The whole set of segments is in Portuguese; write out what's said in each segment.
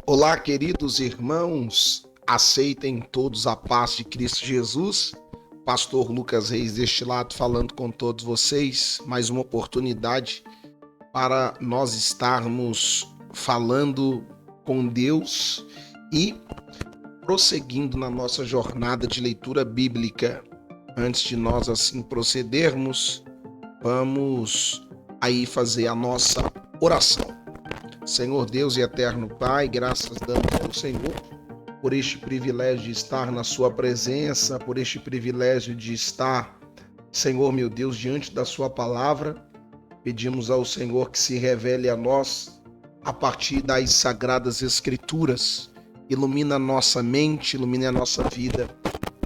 Olá, queridos irmãos, aceitem todos a paz de Cristo Jesus. Pastor Lucas Reis deste lado falando com todos vocês, mais uma oportunidade para nós estarmos falando com Deus e prosseguindo na nossa jornada de leitura bíblica. Antes de nós assim procedermos, vamos aí fazer a nossa oração. Senhor Deus e eterno Pai, graças damos ao Senhor por este privilégio de estar na sua presença, por este privilégio de estar, Senhor meu Deus, diante da sua palavra. Pedimos ao Senhor que se revele a nós a partir das sagradas escrituras. Ilumina a nossa mente, ilumina a nossa vida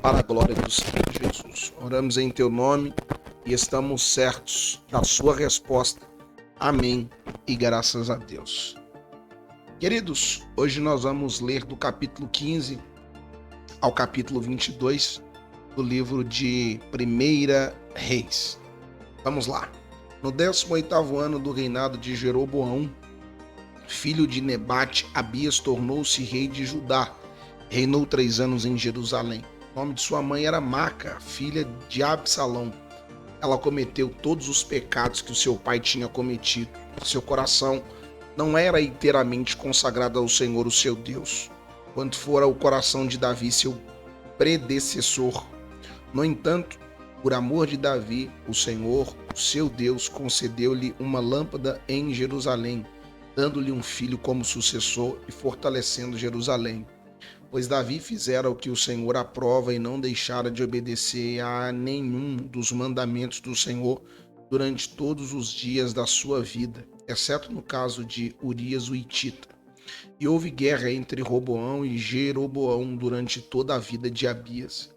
para a glória do Senhor Jesus. Oramos em teu nome e estamos certos da sua resposta. Amém e graças a Deus. Queridos, hoje nós vamos ler do capítulo 15 ao capítulo 22 do livro de 1 Reis. Vamos lá. No 18º ano do reinado de Jeroboão, filho de Nebate, Abias tornou-se rei de Judá. Reinou 3 anos em Jerusalém. O nome de sua mãe era Maaca, filha de Absalão. Ela cometeu todos os pecados que o seu pai tinha cometido. Seu coração não era inteiramente consagrado ao Senhor, o seu Deus, quanto fora o coração de Davi, seu predecessor. No entanto, por amor de Davi, o Senhor, o seu Deus, concedeu-lhe uma lâmpada em Jerusalém, dando-lhe um filho como sucessor e fortalecendo Jerusalém. Pois Davi fizera o que o Senhor aprova e não deixara de obedecer a nenhum dos mandamentos do Senhor durante todos os dias da sua vida, exceto no caso de Urias o Hitita. E houve guerra entre Roboão e Jeroboão durante toda a vida de Abias.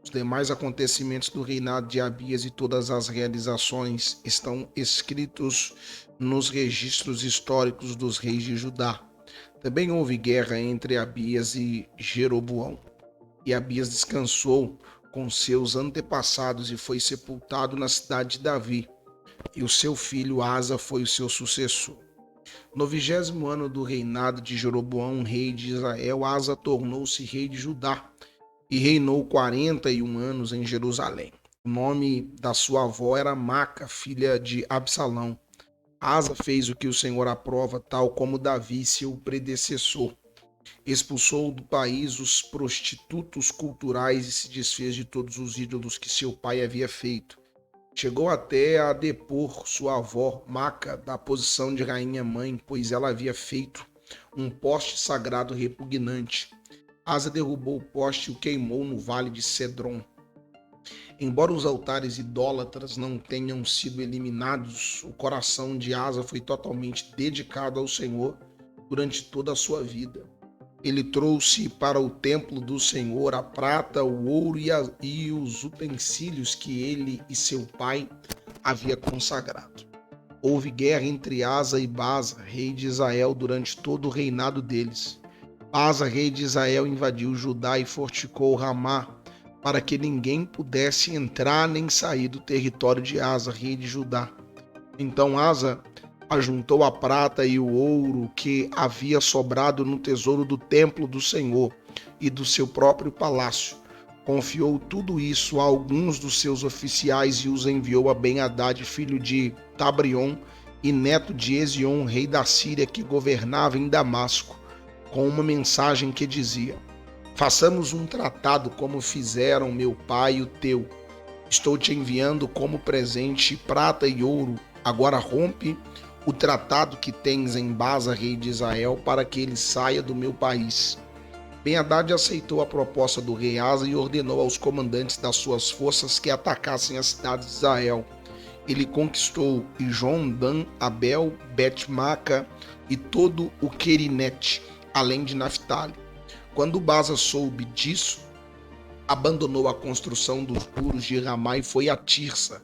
Os demais acontecimentos do reinado de Abias e todas as realizações estão escritos nos registros históricos dos reis de Judá. Também houve guerra entre Abias e Jeroboão. E Abias descansou com seus antepassados e foi sepultado na cidade de Davi. E o seu filho Asa foi o seu sucessor. No 20º ano do reinado de Jeroboão, rei de Israel, Asa tornou-se rei de Judá e reinou 41 anos em Jerusalém. O nome da sua avó era Maaca, filha de Absalão. Asa fez o que o Senhor aprova, tal como Davi, seu predecessor. Expulsou do país os prostitutos culturais e se desfez de todos os ídolos que seu pai havia feito. Chegou até a depor sua avó, Maaca, da posição de rainha-mãe, pois ela havia feito um poste sagrado repugnante. Asa derrubou o poste e o queimou no vale de Cedron. Embora os altares idólatras não tenham sido eliminados, o coração de Asa foi totalmente dedicado ao Senhor durante toda a sua vida. Ele trouxe para o templo do Senhor a prata, o ouro e os utensílios que ele e seu pai havia consagrado. Houve guerra entre Asa e Baasa, rei de Israel, durante todo o reinado deles. Baasa, rei de Israel, invadiu Judá e fortificou Ramá, para que ninguém pudesse entrar nem sair do território de Asa, rei de Judá. Então Asa ajuntou a prata e o ouro que havia sobrado no tesouro do templo do Senhor e do seu próprio palácio. Confiou tudo isso a alguns dos seus oficiais e os enviou a Ben-Hadad, filho de Tabrion e neto de Ezion, rei da Síria, que governava em Damasco, com uma mensagem que dizia: façamos um tratado como fizeram meu pai e o teu. Estou te enviando como presente prata e ouro. Agora rompe o tratado que tens em Baasa, rei de Israel, para que ele saia do meu país. Ben-Hadad aceitou a proposta do rei Asa e ordenou aos comandantes das suas forças que atacassem as cidades de Israel. Ele conquistou Ijon, Dan, Abel, Bet-Maca e todo o Querinete, além de Naftali. Quando Baasa soube disso, abandonou a construção dos muros de Ramá e foi a Tirsa.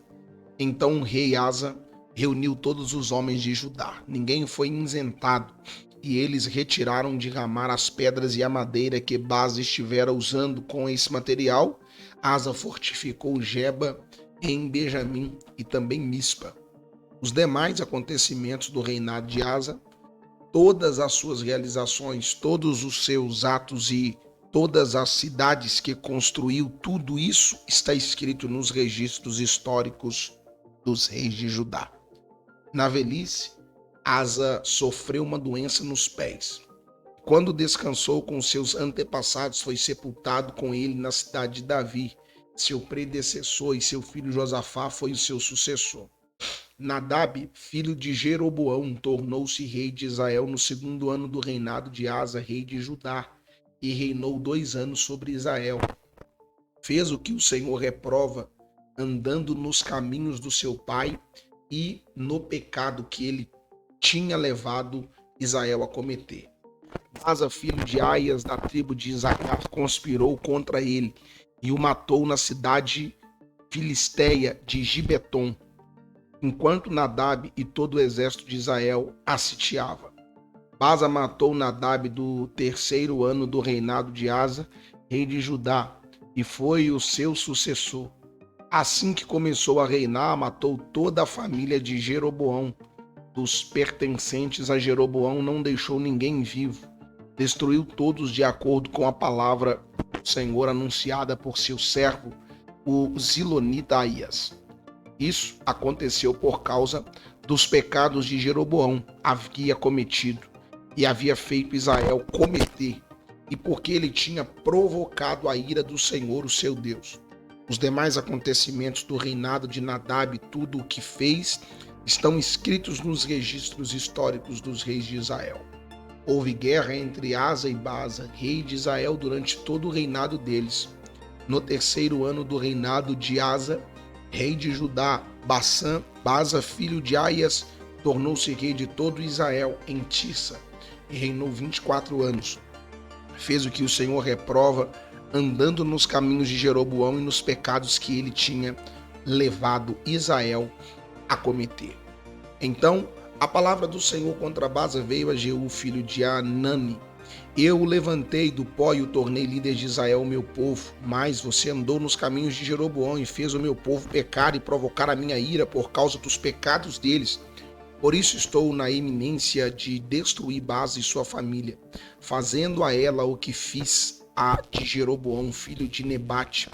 Então o rei Asa reuniu todos os homens de Judá. Ninguém foi isentado, e eles retiraram de Ramá as pedras e a madeira que Baasa estivera usando. Com esse material, Asa fortificou Geba em Benjamim e também Mispa. Os demais acontecimentos do reinado de Asa, todas as suas realizações, todos os seus atos e todas as cidades que construiu, tudo isso está escrito nos registros históricos dos reis de Judá. Na velhice, Asa sofreu uma doença nos pés. Quando descansou com seus antepassados, foi sepultado com ele na cidade de Davi, seu predecessor, e seu filho Josafá foi o seu sucessor. Nadab, filho de Jeroboão, tornou-se rei de Israel no 2º ano do reinado de Asa, rei de Judá, e reinou 2 anos sobre Israel. Fez o que o Senhor reprova, andando nos caminhos do seu pai e no pecado que ele tinha levado Israel a cometer. Asa, filho de Aias, da tribo de Isacar, conspirou contra ele e o matou na cidade filisteia de Gibeton, enquanto Nadab e todo o exército de Israel a sitiava. Baasa matou Nadab do 3º ano do reinado de Asa, rei de Judá, e foi o seu sucessor. Assim que começou a reinar, matou toda a família de Jeroboão. Dos pertencentes a Jeroboão não deixou ninguém vivo. Destruiu todos de acordo com a palavra do Senhor anunciada por seu servo, o Zilonita Aias. Isso aconteceu por causa dos pecados de Jeroboão havia cometido e havia feito Israel cometer, e porque ele tinha provocado a ira do Senhor, o seu Deus. Os demais acontecimentos do reinado de Nadab, tudo o que fez, estão escritos nos registros históricos dos reis de Israel. Houve guerra entre Asa e Baasa, rei de Israel, durante todo o reinado deles. No 3º ano do reinado de Asa, rei de Judá, Baasa, filho de Aias, tornou-se rei de todo Israel em Tirsa e reinou 24 anos. Fez o que o Senhor reprova, andando nos caminhos de Jeroboão e nos pecados que ele tinha levado Israel a cometer. Então, a palavra do Senhor contra Baasa veio a Jeú, filho de Anani. Eu o levantei do pó e o tornei líder de Israel, o meu povo. Mas você andou nos caminhos de Jeroboão e fez o meu povo pecar e provocar a minha ira por causa dos pecados deles. Por isso estou na iminência de destruir Baasa e sua família, fazendo a ela o que fiz a de Jeroboão, filho de Nebate.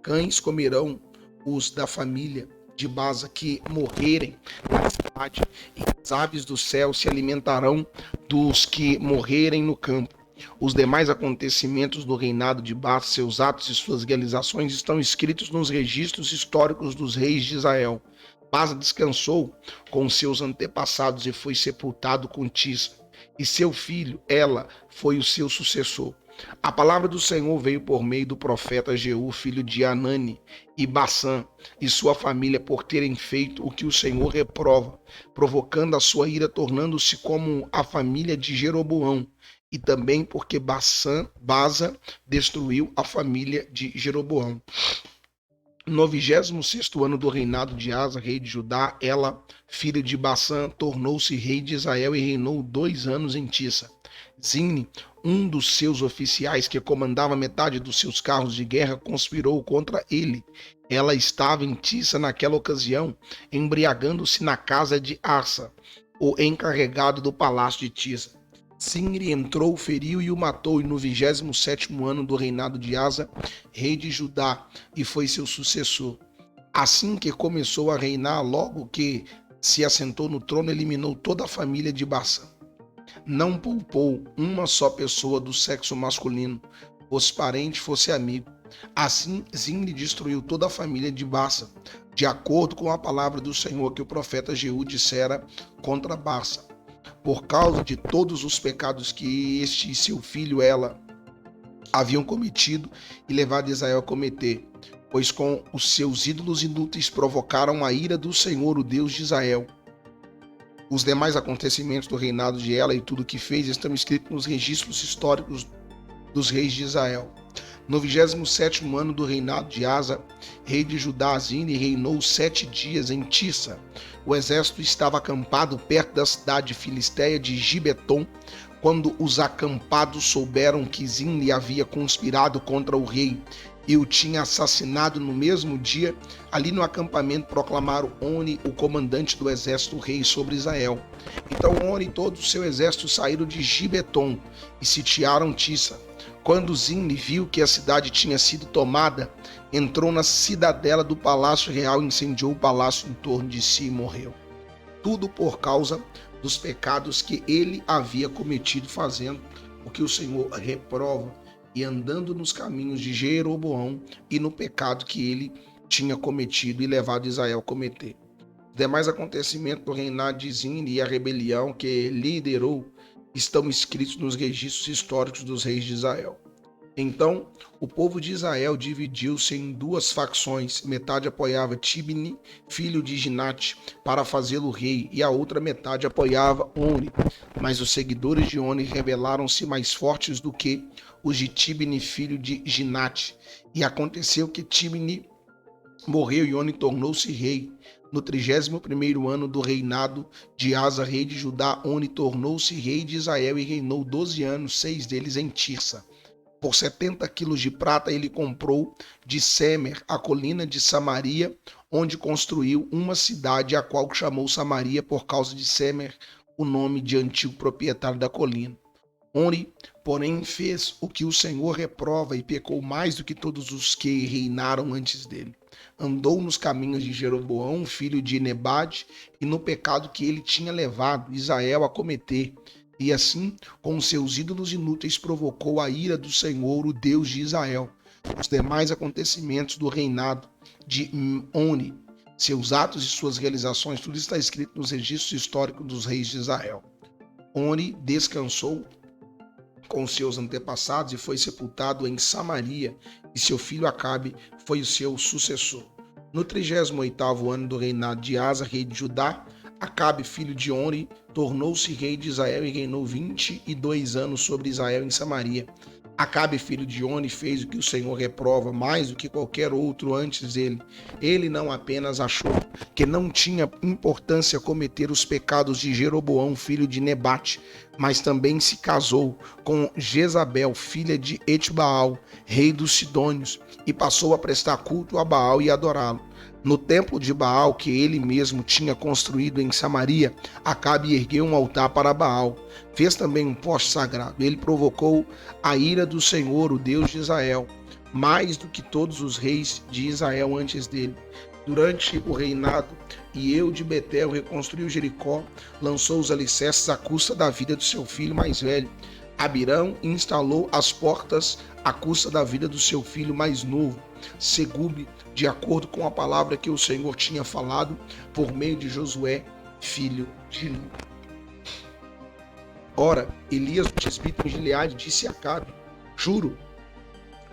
Cães comerão os da família de Baasa que morrerem na cidade, e as aves do céu se alimentarão dos que morrerem no campo. Os demais acontecimentos do reinado de Baasa, seus atos e suas realizações estão escritos nos registros históricos dos reis de Israel. Baasa descansou com seus antepassados e foi sepultado com Tirsa, e seu filho, Ela, foi o seu sucessor. A palavra do Senhor veio por meio do profeta Jeú, filho de Anani, e Bassã e sua família, por terem feito o que o Senhor reprova, provocando a sua ira, tornando-se como a família de Jeroboão, e também porque Baasa destruiu a família de Jeroboão. No 26º ano do reinado de Asa, rei de Judá, Ela, filha de Bassã, tornou-se rei de Israel e reinou 2 anos em Tirsa. Zimri, um dos seus oficiais que comandava metade dos seus carros de guerra, conspirou contra ele. Ela estava em Tirsa naquela ocasião, embriagando-se na casa de Arsa, o encarregado do palácio de Tirsa. Zimri entrou, feriu e o matou, e no 27º ano do reinado de Asa, rei de Judá, e foi seu sucessor. Assim que começou a reinar, logo que se assentou no trono, eliminou toda a família de Bassã. Não poupou uma só pessoa do sexo masculino, fosse parente, fosse amigo. Assim, Zimri destruiu toda a família de Bassã, de acordo com a palavra do Senhor que o profeta Jeú dissera contra Bassã, por causa de todos os pecados que este e seu filho Ela haviam cometido e levado Israel a cometer, pois com os seus ídolos inúteis provocaram a ira do Senhor, o Deus de Israel. Os demais acontecimentos do reinado de Ela e tudo o que fez estão escritos nos registros históricos dos reis de Israel. No 27º ano do reinado de Asa, rei de Judá, Zimri reinou 7 dias em Tirsa. O exército estava acampado perto da cidade filisteia de Gibeton, quando os acampados souberam que Zimri havia conspirado contra o rei e o tinha assassinado no mesmo dia, ali no acampamento proclamaram Oni, o comandante do exército rei sobre Israel. Então Oni e todo o seu exército saíram de Gibeton e sitiaram Tissa. Quando Zimri viu que a cidade tinha sido tomada, entrou na cidadela do palácio real, incendiou o palácio em torno de si e morreu. Tudo por causa dos pecados que ele havia cometido, fazendo o que o Senhor reprova e andando nos caminhos de Jeroboão e no pecado que ele tinha cometido e levado Israel a cometer. Os demais acontecimentos do reinado de Zimri e a rebelião que liderou estão escritos nos registros históricos dos reis de Israel. Então, o povo de Israel dividiu-se em duas facções. Metade apoiava Tibni, filho de Ginate, para fazê-lo rei, e a outra metade apoiava Oni. Mas os seguidores de Oni rebelaram-se mais fortes do que os de Tibni, filho de Ginate. E aconteceu que Tibni morreu e Oni tornou-se rei. No 31º ano do reinado de Asa, rei de Judá, Oni tornou-se rei de Israel e reinou 12 anos, 6 deles em Tirsa. Por 70 quilos de prata ele comprou de Semer a colina de Samaria, onde construiu uma cidade, a qual chamou Samaria por causa de Semer, o nome de antigo proprietário da colina. Oni, porém, fez o que o Senhor reprova e pecou mais do que todos os que reinaram antes dele. Andou nos caminhos de Jeroboão, filho de Nebade, e no pecado que ele tinha levado Israel a cometer. E assim, com seus ídolos inúteis, provocou a ira do Senhor, o Deus de Israel. Os demais acontecimentos do reinado de Oni, seus atos e suas realizações, tudo está escrito nos registros históricos dos reis de Israel. Oni descansou com seus antepassados e foi sepultado em Samaria, e seu filho Acabe foi o seu sucessor. No 38º ano do reinado de Asa, rei de Judá, Acabe, filho de Oni, tornou-se rei de Israel e reinou 22 anos sobre Israel em Samaria. Acabe, filho de Oni, fez o que o Senhor reprova mais do que qualquer outro antes dele. Ele não apenas achou que não tinha importância cometer os pecados de Jeroboão, filho de Nebate, mas também se casou com Jezabel, filha de Etbaal, rei dos Sidônios, e passou a prestar culto a Baal e adorá-lo. No templo de Baal, que ele mesmo tinha construído em Samaria, Acabe ergueu um altar para Baal. Fez também um poste sagrado. Ele provocou a ira do Senhor, o Deus de Israel, mais do que todos os reis de Israel antes dele. Durante o reinado, Ieu de Betel reconstruiu Jericó, lançou os alicerces à custa da vida do seu filho mais velho. Abirão instalou as portas à custa da vida do seu filho mais novo, Segube, de acordo com a palavra que o Senhor tinha falado por meio de Josué, filho de Nun. Ora, Elias, o tisbita em Gileade, disse a Acabe: juro,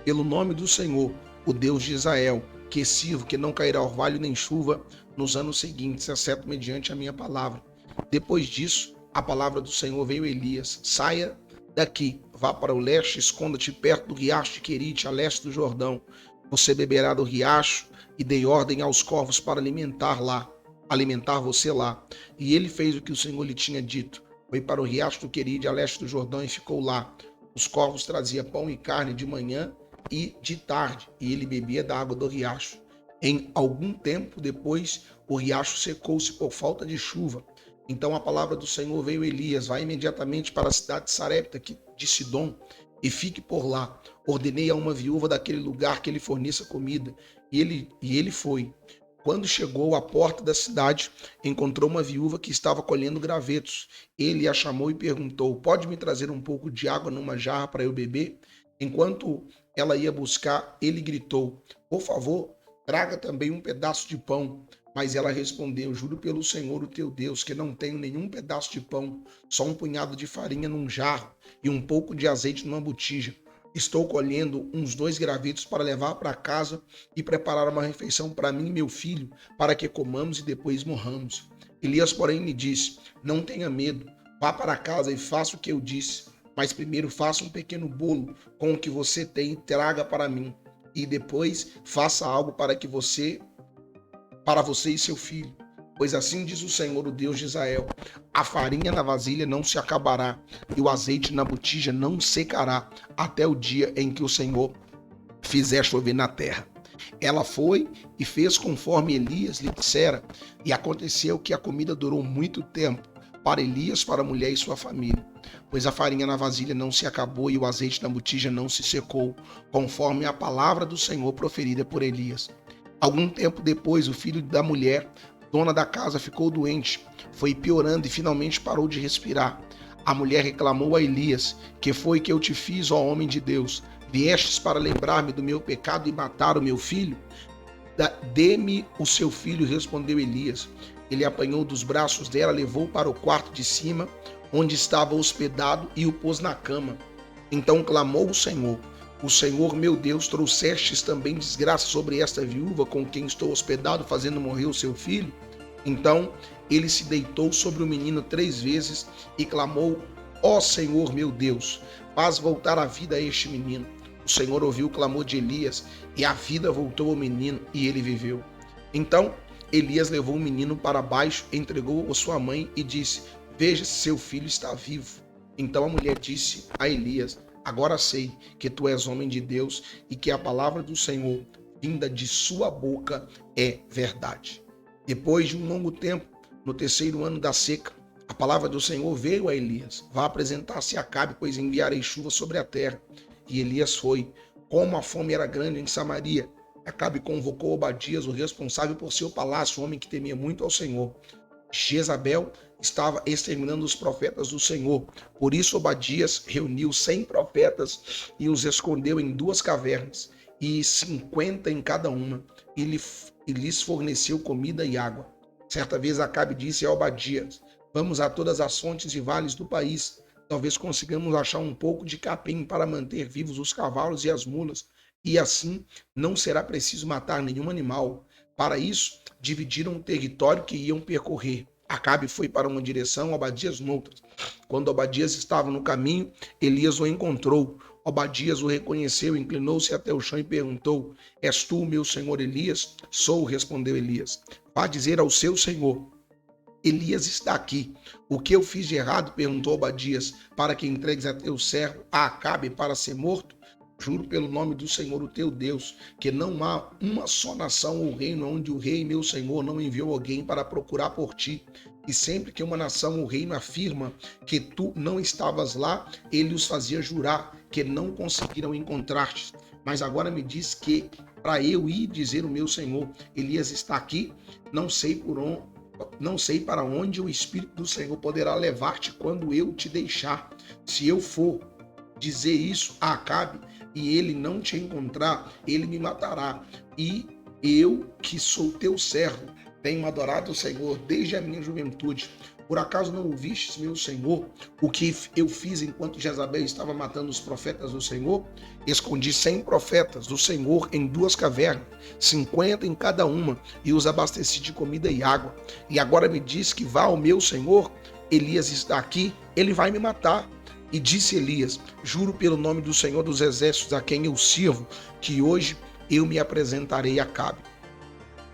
pelo nome do Senhor, o Deus de Israel, que sirvo, que não cairá orvalho nem chuva nos anos seguintes, exceto mediante a minha palavra. Depois disso, a palavra do Senhor veio a Elias: saia daqui, vá para o leste, esconda-te perto do riacho de Querite, a leste do Jordão. Você beberá do riacho, e dei ordem aos corvos para alimentar você lá. E ele fez o que o Senhor lhe tinha dito. Foi para o riacho do Querite, a leste do Jordão, e ficou lá. Os corvos traziam pão e carne de manhã e de tarde, e ele bebia da água do riacho. Em algum tempo depois, o riacho secou-se por falta de chuva. Então a palavra do Senhor veio a Elias: vai imediatamente para a cidade de Sarepta, de Sidom, e fique por lá. Ordenei a uma viúva daquele lugar que lhe forneça comida. E ele foi. Quando chegou à porta da cidade, encontrou uma viúva que estava colhendo gravetos. Ele a chamou e perguntou: pode me trazer um pouco de água numa jarra para eu beber? Enquanto ela ia buscar, ele gritou: por favor, traga também um pedaço de pão. Mas ela respondeu: juro pelo Senhor, o teu Deus, que não tenho nenhum pedaço de pão, só um punhado de farinha num jarro e um pouco de azeite numa botija. Estou colhendo uns 2 gravetos para levar para casa e preparar uma refeição para mim e meu filho, para que comamos e depois morramos. Elias, porém, lhe disse: não tenha medo, vá para casa e faça o que eu disse, mas primeiro faça um pequeno bolo com o que você tem e traga para mim, e depois faça algo para você e seu filho. Pois assim diz o Senhor, o Deus de Israel: a farinha na vasilha não se acabará, e o azeite na botija não secará, até o dia em que o Senhor fizer chover na terra. Ela foi e fez conforme Elias lhe dissera, e aconteceu que a comida durou muito tempo para Elias, para a mulher e sua família, pois a farinha na vasilha não se acabou e o azeite na botija não se secou, conforme a palavra do Senhor proferida por Elias. Algum tempo depois, o filho da mulher, dona da casa, ficou doente, foi piorando e finalmente parou de respirar. A mulher reclamou a Elias: que foi que eu te fiz, ó homem de Deus? Viestes para lembrar-me do meu pecado e matar o meu filho? Dê-me o seu filho, respondeu Elias. Ele apanhou dos braços dela, levou para o quarto de cima, onde estava hospedado, e o pôs na cama. Então clamou o Senhor: o Senhor meu Deus, trouxestes também desgraça sobre esta viúva com quem estou hospedado, fazendo morrer o seu filho? Então ele se deitou sobre o menino 3 vezes e clamou: ó Senhor meu Deus, faz voltar a vida a este menino. O Senhor ouviu o clamor de Elias, e a vida voltou ao menino, e ele viveu. Então Elias levou o menino para baixo, entregou-o à sua mãe e disse: veja se seu filho está vivo. Então a mulher disse a Elias: agora sei que tu és homem de Deus e que a palavra do Senhor, vinda de sua boca, é verdade. Depois de um longo tempo, no 3º ano da seca, a palavra do Senhor veio a Elias: vá apresentar-se a Acabe, pois enviarei chuva sobre a terra. E Elias foi. Como a fome era grande em Samaria, Acabe convocou Obadias, o responsável por seu palácio, um homem que temia muito ao Senhor. Jezabel estava exterminando os profetas do Senhor. Por isso Obadias reuniu 100 profetas e os escondeu em 2 cavernas, e 50 em cada uma, e lhes forneceu comida e água. Certa vez Acabe disse a Obadias: vamos a todas as fontes e vales do país. Talvez consigamos achar um pouco de capim para manter vivos os cavalos e as mulas, e assim não será preciso matar nenhum animal. Para isso, dividiram o território que iam percorrer. Acabe foi para uma direção, Obadias noutra. Quando Obadias estava no caminho, Elias o encontrou. Obadias o reconheceu, inclinou-se até o chão e perguntou: és tu, meu senhor Elias? Sou, respondeu Elias. Vá dizer ao seu senhor: Elias está aqui. O que eu fiz de errado? Perguntou Obadias, para que entregues a teu servo a Acabe para ser morto? Juro pelo nome do Senhor, o teu Deus, que não há uma só nação ou reino onde o rei, meu Senhor, não enviou alguém para procurar por ti. E sempre que uma nação ou reino afirma que tu não estavas lá, ele os fazia jurar que não conseguiram encontrar-te. Mas agora me diz que para eu ir dizer o meu Senhor: Elias está aqui, não sei para onde o Espírito do Senhor poderá levar-te quando eu te deixar. Se eu for dizer isso a Acabe e ele não te encontrar, ele me matará. E eu, que sou teu servo, tenho adorado o Senhor desde a minha juventude. Por acaso não ouvistes, meu Senhor, o que eu fiz enquanto Jezabel estava matando os profetas do Senhor? Escondi 100 profetas do Senhor em 2 cavernas, 50 em cada uma, e os abasteci de comida e água. E agora me diz que vá ao meu Senhor? Elias está aqui, ele vai me matar. E disse Elias: juro pelo nome do Senhor dos Exércitos, a quem eu sirvo, que hoje eu me apresentarei a Acabe.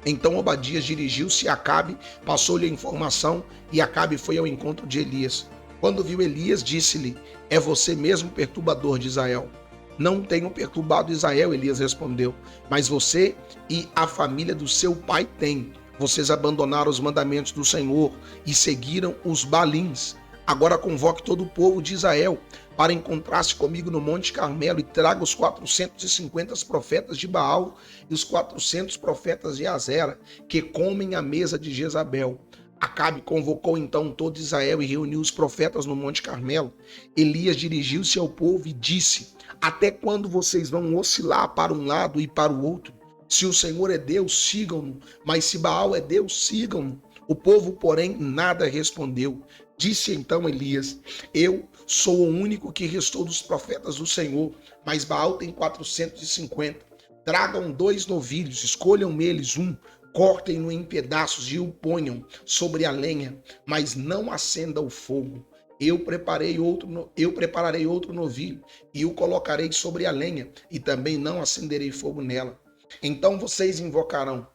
Então Obadias dirigiu-se a Acabe, passou-lhe a informação, e Acabe foi ao encontro de Elias. Quando viu Elias, disse-lhe: é você mesmo, perturbador de Israel? Não tenho perturbado Israel, Elias respondeu, mas você e a família do seu pai têm. Vocês abandonaram os mandamentos do Senhor e seguiram os Balins. Agora convoque todo o povo de Israel para encontrar-se comigo no Monte Carmelo e traga os 450 profetas de Baal e os 400 profetas de Azera, que comem à mesa de Jezabel. Acabe convocou então todo Israel e reuniu os profetas no Monte Carmelo. Elias dirigiu-se ao povo e disse: até quando vocês vão oscilar para um lado e para o outro? Se o Senhor é Deus, sigam-no, mas se Baal é Deus, sigam-no. O povo, porém, nada respondeu. Disse então Elias: eu sou o único que restou dos profetas do Senhor, mas Baal tem 450. Tragam 2 novilhos, escolham neles um, cortem-no em pedaços e o ponham sobre a lenha, mas não acenda o fogo. Eu prepararei outro novilho e o colocarei sobre a lenha, e também não acenderei fogo nela. Então vocês invocarão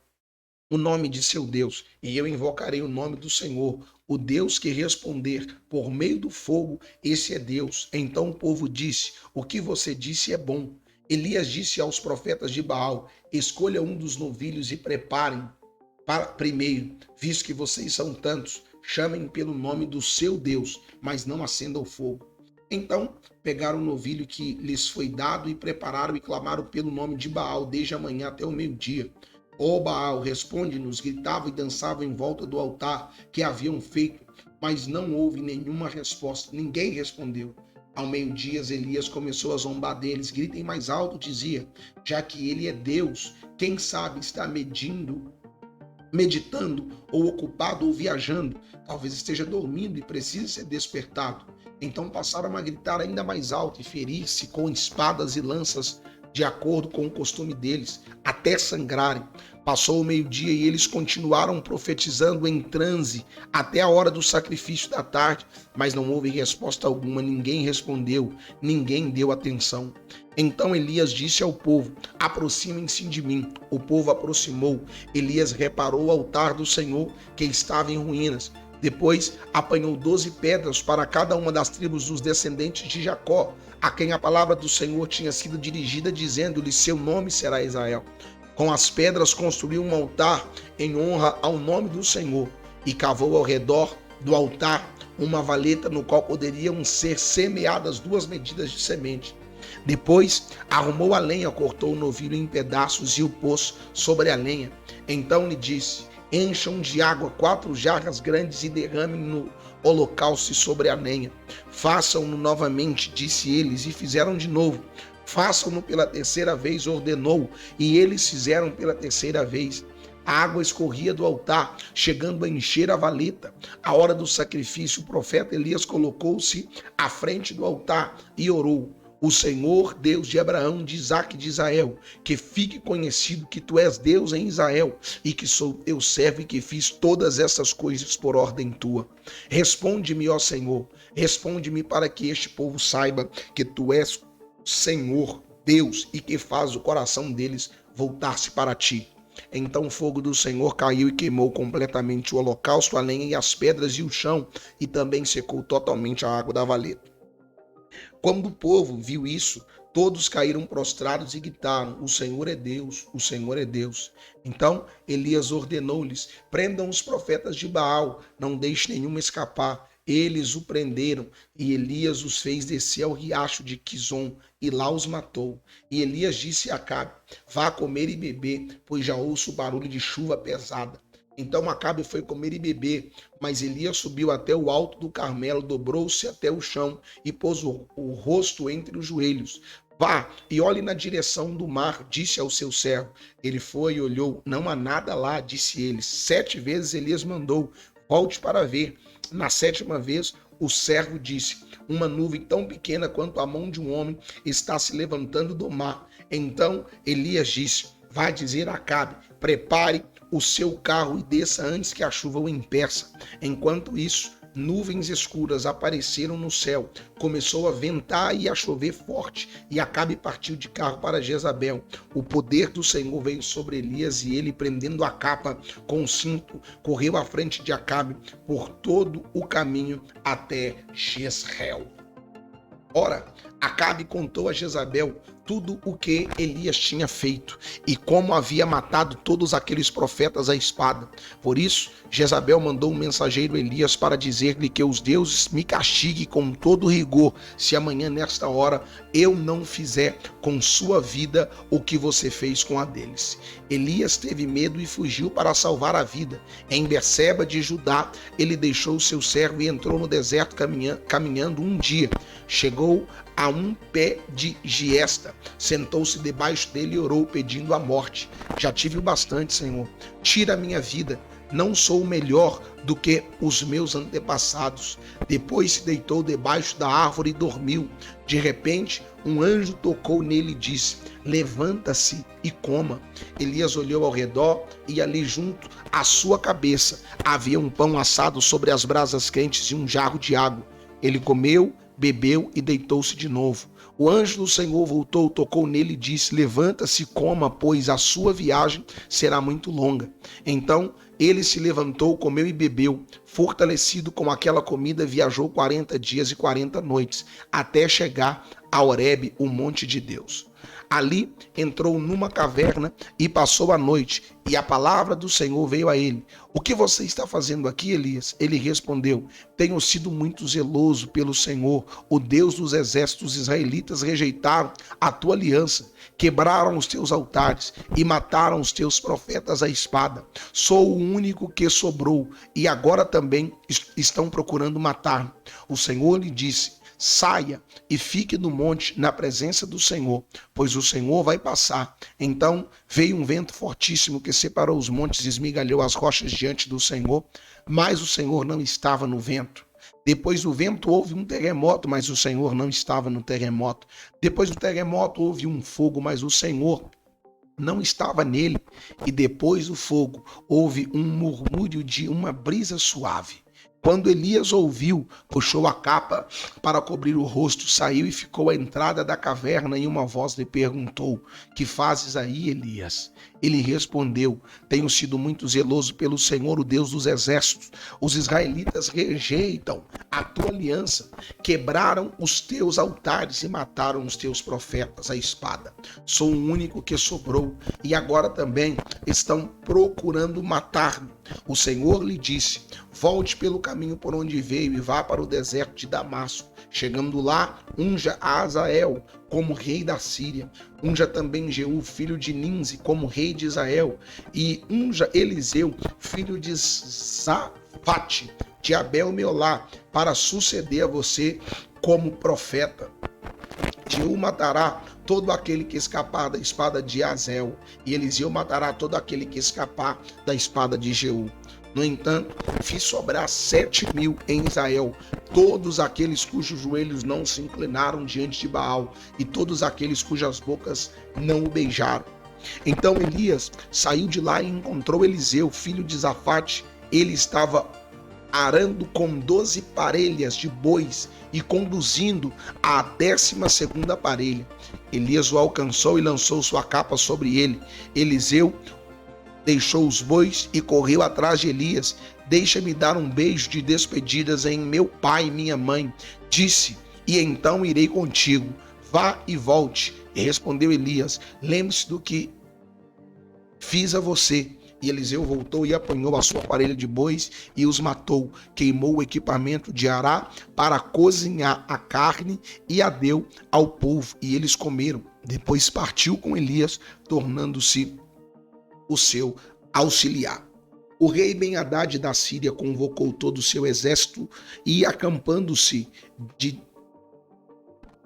o nome de seu Deus, e eu invocarei o nome do Senhor. O Deus que responder por meio do fogo, esse é Deus. Então o povo disse: o que você disse é bom. Elias disse aos profetas de Baal: escolha um dos novilhos e preparem para primeiro, visto que vocês são tantos, chamem pelo nome do seu Deus, mas não acendam o fogo. Então pegaram o novilho que lhes foi dado e prepararam e clamaram pelo nome de Baal desde a manhã até o meio-dia. Ó Baal, responde-nos, gritavam e dançavam em volta do altar que haviam feito, mas não houve nenhuma resposta, ninguém respondeu. Ao meio-dia, Elias começou a zombar deles, gritem mais alto, dizia, já que ele é Deus, quem sabe está meditando, ou ocupado, ou viajando, talvez esteja dormindo e precise ser despertado. Então passaram a gritar ainda mais alto e ferir-se com espadas e lanças, de acordo com o costume deles, até sangrarem. Passou o meio-dia e eles continuaram profetizando em transe até a hora do sacrifício da tarde, mas não houve resposta alguma, ninguém respondeu, ninguém deu atenção. Então Elias disse ao povo: aproximem-se de mim. O povo aproximou. Elias reparou o altar do Senhor, que estava em ruínas. Depois apanhou 12 pedras para cada uma das tribos dos descendentes de Jacó, a quem a palavra do Senhor tinha sido dirigida, dizendo-lhe: seu nome será Israel. Com as pedras construiu um altar em honra ao nome do Senhor e cavou ao redor do altar uma valeta no qual poderiam ser semeadas 2 medidas de semente. Depois arrumou a lenha, cortou o novilho em pedaços e o pôs sobre a lenha. Então lhe disse: encham de água 4 jarras grandes e derramem no holocausto sobre a lenha. Façam-no novamente, disse eles, e fizeram de novo. Façam-no pela 3ª vez, ordenou, e eles fizeram pela 3ª vez. A água escorria do altar, chegando a encher a valeta. À hora do sacrifício, o profeta Elias colocou-se à frente do altar e orou: o Senhor, Deus de Abraão, de Isaque e de Israel, que fique conhecido que tu és Deus em Israel e que sou teu servo e que fiz todas essas coisas por ordem tua. Responde-me, ó Senhor, responde-me para que este povo saiba que tu és Senhor, Deus, e que faz o coração deles voltar-se para ti. Então o fogo do Senhor caiu e queimou completamente o holocausto, a lenha e as pedras e o chão, e também secou totalmente a água da valeta. Quando o povo viu isso, todos caíram prostrados e gritaram: o Senhor é Deus, o Senhor é Deus. Então Elias ordenou-lhes: prendam os profetas de Baal, não deixe nenhum escapar. Eles o prenderam e Elias os fez descer ao riacho de Quizon e lá os matou. E Elias disse a Acabe: vá comer e beber, pois já ouço o barulho de chuva pesada. Então Acabe foi comer e beber, mas Elias subiu até o alto do Carmelo, dobrou-se até o chão e pôs o rosto entre os joelhos. Vá e olhe na direção do mar, disse ao seu servo. Ele foi e olhou, não há nada lá, disse ele. 7 vezes Elias mandou: volte para ver. Na 7ª vez, o servo disse: uma nuvem tão pequena quanto a mão de um homem está se levantando do mar. Então Elias disse: vai dizer a Acabe: prepare o seu carro e desça antes que a chuva o impeça. Enquanto isso, nuvens escuras apareceram no céu, começou a ventar e a chover forte, e Acabe partiu de carro para Jezabel. O poder do Senhor veio sobre Elias, e ele, prendendo a capa com o cinto, correu à frente de Acabe por todo o caminho até Jezreel. Ora, Acabe contou a Jezabel tudo o que Elias tinha feito e como havia matado todos aqueles profetas à espada. Por isso, Jezabel mandou um mensageiro Elias para dizer-lhe que os deuses me castiguem com todo rigor se amanhã nesta hora eu não fizer com sua vida o que você fez com a deles. Elias teve medo e fugiu para salvar a vida. Em Berseba de Judá, ele deixou seu servo e entrou no deserto caminhando um dia. Chegou a um pé de giesta, sentou-se debaixo dele e orou, pedindo a morte. Já tive o bastante, Senhor. Tira a minha vida. Não sou melhor do que os meus antepassados. Depois se deitou debaixo da árvore e dormiu. De repente, um anjo tocou nele e disse: levanta-se e coma. Elias olhou ao redor e ali junto à sua cabeça havia um pão assado sobre as brasas quentes e um jarro de água. Ele comeu, bebeu e deitou-se de novo. O anjo do Senhor voltou, tocou nele e disse: levanta-se e coma, pois a sua viagem será muito longa. Então ele se levantou, comeu e bebeu. Fortalecido com aquela comida, viajou 40 dias e 40 noites, até chegar a Horebe, o monte de Deus. Ali entrou numa caverna e passou a noite, e a palavra do Senhor veio a ele. O que você está fazendo aqui, Elias? Ele respondeu: tenho sido muito zeloso pelo Senhor, o Deus dos exércitos. Israelitas rejeitaram a tua aliança, quebraram os teus altares e mataram os teus profetas à espada. Sou o único que sobrou, e agora também estão procurando matar-me. O Senhor lhe disse: saia e fique no monte na presença do Senhor, pois o Senhor vai passar. Então veio um vento fortíssimo que separou os montes e esmigalhou as rochas diante do Senhor, mas o Senhor não estava no vento. Depois do vento houve um terremoto, mas o Senhor não estava no terremoto. Depois do terremoto houve um fogo, mas o Senhor não estava nele. E depois do fogo houve um murmúrio de uma brisa suave. Quando Elias ouviu, puxou a capa para cobrir o rosto, saiu e ficou à entrada da caverna, e uma voz lhe perguntou: que fazes aí, Elias? Ele respondeu: tenho sido muito zeloso pelo Senhor, o Deus dos exércitos. Os israelitas rejeitam a tua aliança, quebraram os teus altares e mataram os teus profetas à espada. Sou o único que sobrou, e agora também estão procurando matar-me. O Senhor lhe disse: volte pelo caminho por onde veio e vá para o deserto de Damasco. Chegando lá, unja a Azael como rei da Síria. Unja também Jeú, filho de Ninzi, como rei de Israel. E unja Eliseu, filho de Safate, de Abel-Meolá, para suceder a você como profeta. Jeú matará todo aquele que escapar da espada de Azel, e Eliseu matará todo aquele que escapar da espada de Jeú. No entanto, fiz sobrar 7.000 em Israel, todos aqueles cujos joelhos não se inclinaram diante de Baal, e todos aqueles cujas bocas não o beijaram. Então Elias saiu de lá e encontrou Eliseu, filho de Safate. Ele estava arando com 12 parelhas de bois e conduzindo a 12ª parelha. Elias o alcançou e lançou sua capa sobre ele. Eliseu deixou os bois e correu atrás de Elias. Deixa-me dar um beijo de despedidas em meu pai e minha mãe, disse, e então irei contigo. Vá e volte. E respondeu Elias: lembre-se do que fiz a você. E Eliseu voltou e apanhou a sua parelha de bois e os matou. Queimou o equipamento de Ará para cozinhar a carne e a deu ao povo, e eles comeram. Depois partiu com Elias, tornando-se o seu auxiliar. O rei Ben-Hadad da Síria convocou todo o seu exército e, acampando-se de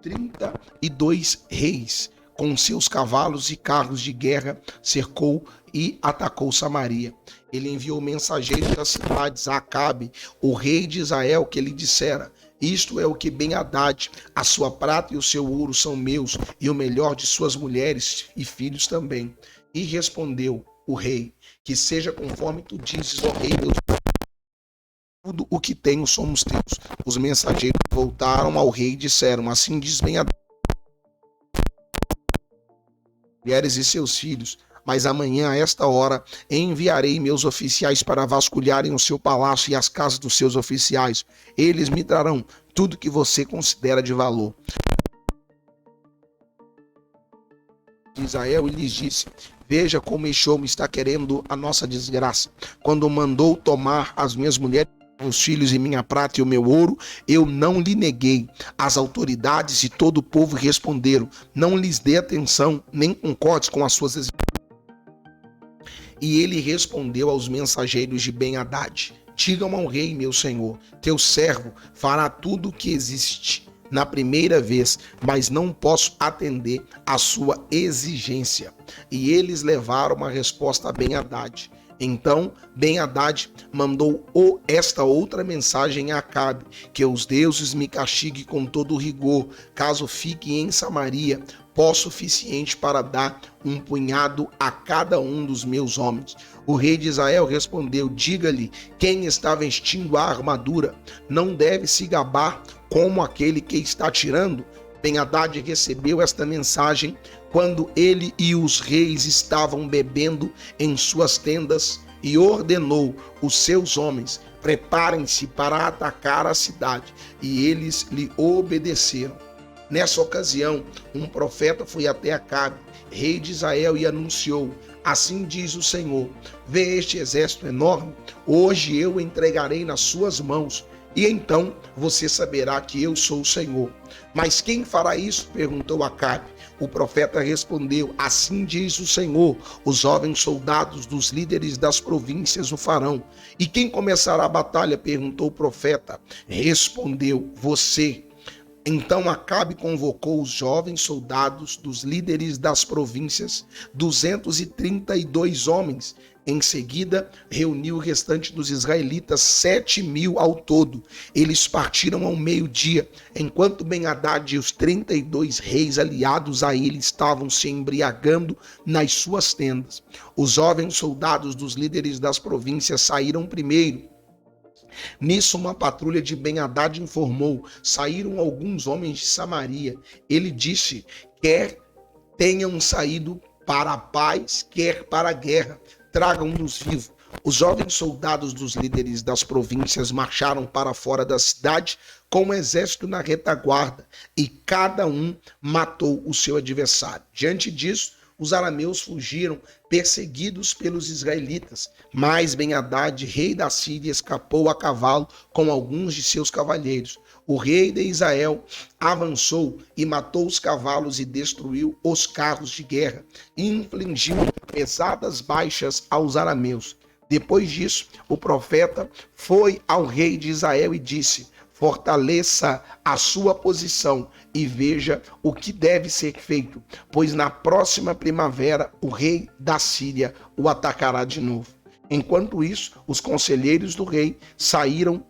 32 reis, com seus cavalos e carros de guerra, cercou e atacou Samaria. Ele enviou mensageiros das cidades a Acabe, o rei de Israel, que lhe dissera: isto é o que Ben-Hadad, a sua prata e o seu ouro são meus, e o melhor de suas mulheres e filhos também. E respondeu o rei: que seja conforme tu dizes, ó rei Deus. Tudo o que tenho somos teus. Os mensageiros voltaram ao rei e disseram: assim diz Ben-Hadad, mulheres e seus filhos, mas amanhã a esta hora enviarei meus oficiais para vasculharem o seu palácio e as casas dos seus oficiais. Eles me trarão tudo que você considera de valor. Israel, e lhes disse: veja como Exom está querendo a nossa desgraça. Quando mandou tomar as minhas mulheres, meus filhos e minha prata e o meu ouro, eu não lhe neguei. As autoridades e todo o povo responderam: não lhes dê atenção, nem concordes com as suas exigências. E ele respondeu aos mensageiros de Ben-Hadad: digam ao rei, meu senhor, teu servo fará tudo o que existe na primeira vez, mas não posso atender à sua exigência. E eles levaram uma resposta a Ben-Hadad. Então Ben-Hadad mandou esta outra mensagem a Acabe: que os deuses me castiguem com todo o rigor, caso fique em Samaria pó suficiente para dar um punhado a cada um dos meus homens. O rei de Israel respondeu: diga-lhe, quem está vestindo a armadura não deve se gabar como aquele que está tirando? Ben-Hadad recebeu esta mensagem quando ele e os reis estavam bebendo em suas tendas, e ordenou os seus homens: preparem-se para atacar a cidade. E eles lhe obedeceram. Nessa ocasião, um profeta foi até Acabe, rei de Israel, e anunciou: assim diz o Senhor, vê este exército enorme? Hoje eu o entregarei nas suas mãos, e então você saberá que eu sou o Senhor. Mas quem fará isso? Perguntou Acabe. O profeta respondeu: assim diz o Senhor, os jovens soldados dos líderes das províncias o farão. E quem começará a batalha? Perguntou o profeta. Respondeu: você. Então Acabe convocou os jovens soldados dos líderes das províncias, 232 homens. Em seguida, reuniu o restante dos israelitas, 7.000 ao todo. Eles partiram ao meio-dia, enquanto Ben-Hadad e os 32 reis aliados a ele estavam se embriagando nas suas tendas. Os jovens soldados dos líderes das províncias saíram primeiro. Nisso, uma patrulha de Ben-Hadad informou: saíram alguns homens de Samaria. Ele disse: quer tenham saído para a paz, quer para a guerra, tragam-nos vivos. Os jovens soldados dos líderes das províncias marcharam para fora da cidade com o exército na retaguarda, e cada um matou o seu adversário. Diante disso, os arameus fugiram, perseguidos pelos israelitas. Mas Ben-Hadad, rei da Síria, escapou a cavalo com alguns de seus cavalheiros. O rei de Israel avançou e matou os cavalos e destruiu os carros de guerra, e infligiu pesadas baixas aos arameus. Depois disso, o profeta foi ao rei de Israel e disse: fortaleça a sua posição e veja o que deve ser feito, pois na próxima primavera o rei da Síria o atacará de novo. Enquanto isso, os conselheiros do rei saíram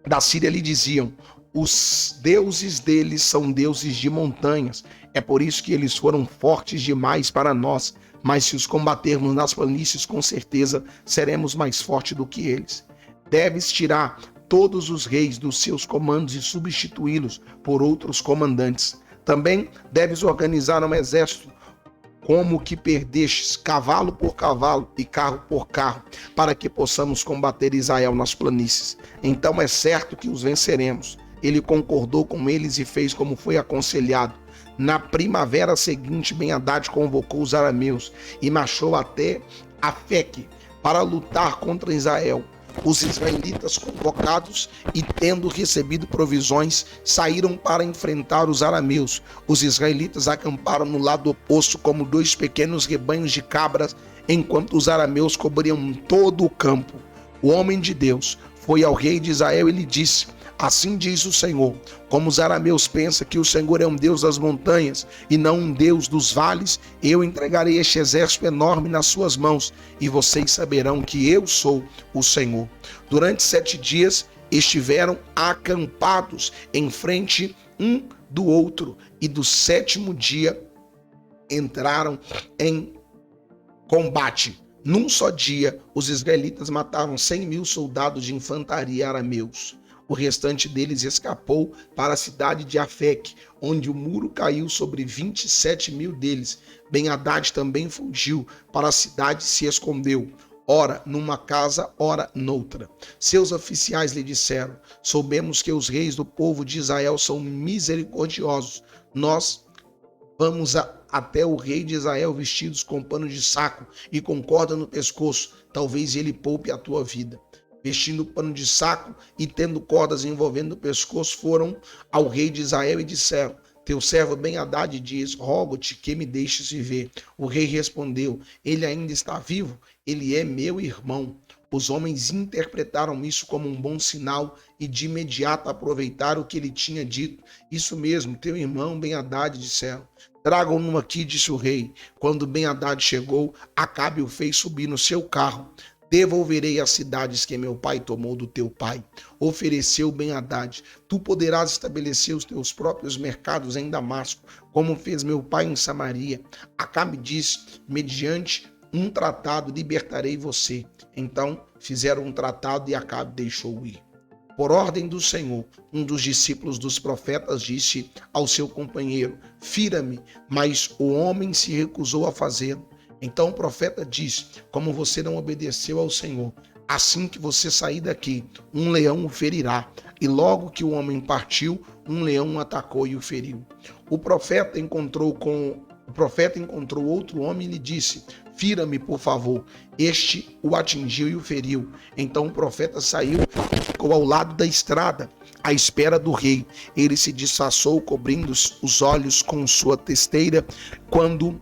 da Síria e lhe diziam: os deuses deles são deuses de montanhas, é por isso que eles foram fortes demais para nós, mas se os combatermos nas planícies, com certeza seremos mais fortes do que eles. Deves tirar todos os reis dos seus comandos e substituí-los por outros comandantes. Também deves organizar um exército como o que perdestes, cavalo por cavalo e carro por carro, para que possamos combater Israel nas planícies. Então é certo que os venceremos. Ele concordou com eles e fez como foi aconselhado. Na primavera seguinte, Ben-Hadad convocou os arameus e marchou até Afeque para lutar contra Israel. Os israelitas, convocados e tendo recebido provisões, saíram para enfrentar os arameus. Os israelitas acamparam no lado oposto como dois pequenos rebanhos de cabras, enquanto os arameus cobriam todo o campo. O homem de Deus foi ao rei de Israel e lhe disse: assim diz o Senhor, como os arameus pensam que o Senhor é um Deus das montanhas e não um Deus dos vales, eu entregarei este exército enorme nas suas mãos, e vocês saberão que eu sou o Senhor. Durante 7 dias estiveram acampados em frente um do outro, e do 7º dia entraram em combate. Num só dia, os israelitas mataram 100.000 soldados de infantaria arameus. O restante deles escapou para a cidade de Afeque, onde o muro caiu sobre 27.000 deles. Ben-Hadad também fugiu para a cidade e se escondeu, ora numa casa, ora noutra. Seus oficiais lhe disseram: soubemos que os reis do povo de Israel são misericordiosos. Nós vamos até o rei de Israel vestidos com pano de saco e com corda no pescoço. Talvez ele poupe a tua vida. Vestindo pano de saco e tendo cordas envolvendo o pescoço, foram ao rei de Israel e disseram: teu servo Ben-Hadad diz: rogo-te que me deixes viver. O rei respondeu: ele ainda está vivo? Ele é meu irmão. Os homens interpretaram isso como um bom sinal e de imediato aproveitaram o que ele tinha dito. Isso mesmo, teu irmão Ben-Hadad, disseram. Tragam-no aqui, disse o rei. Quando Ben-Hadad chegou, Acabe o fez subir no seu carro. Devolverei as cidades que meu pai tomou do teu pai. Ofereceu Ben-Hadad: tu poderás estabelecer os teus próprios mercados em Damasco, como fez meu pai em Samaria. Acabe disse: mediante um tratado libertarei você. Então fizeram um tratado e Acabe deixou ir. Por ordem do Senhor, um dos discípulos dos profetas disse ao seu companheiro: fira-me, mas o homem se recusou a fazê-lo. Então o profeta disse: como você não obedeceu ao Senhor, Assim que você sair daqui, um leão o ferirá. E logo que o homem partiu, um leão o atacou e o feriu. O profeta encontrou outro homem e lhe disse: fira-me, por favor. Este o atingiu e o feriu. Então o profeta saiu e ficou ao lado da estrada, à espera do rei. Ele se disfarçou, cobrindo os olhos com sua testeira. Quando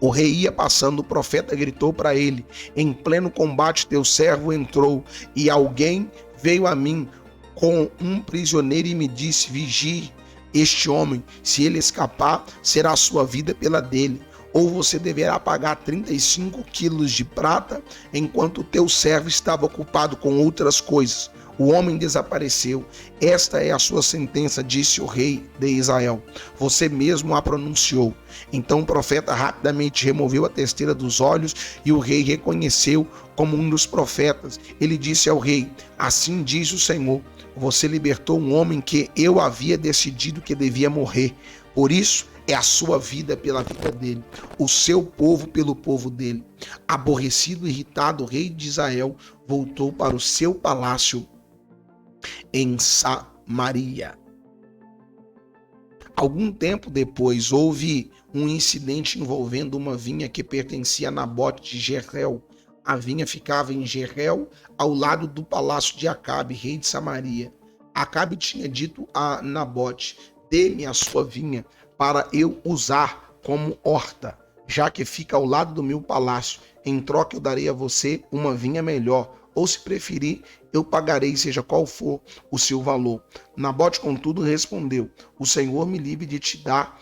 o rei ia passando, o profeta gritou para ele: em pleno combate teu servo entrou, e alguém veio a mim com um prisioneiro e me disse: vigie este homem, se ele escapar, será a sua vida pela dele. Ou você deverá pagar 35 quilos de prata, enquanto o teu servo estava ocupado com outras coisas. O homem desapareceu. Esta é a sua sentença, disse o rei de Israel. Você mesmo a pronunciou. Então o profeta rapidamente removeu a testeira dos olhos e o rei reconheceu como um dos profetas. Ele disse ao rei: assim diz o Senhor, você libertou um homem que eu havia decidido que devia morrer. Por isso é a sua vida pela vida dele, o seu povo pelo povo dele. Aborrecido e irritado, o rei de Israel voltou para o seu palácio em Samaria. Algum tempo depois, houve um incidente envolvendo uma vinha que pertencia a Nabote de Jezreel. A vinha ficava em Jezreel, ao lado do palácio de Acabe, rei de Samaria. Acabe tinha dito a Nabote: dê-me a sua vinha para eu usar como horta, já que fica ao lado do meu palácio. Em troca eu darei a você uma vinha melhor, ou se preferir, eu pagarei, seja qual for o seu valor. Nabote, contudo, respondeu: o Senhor me livre de te dar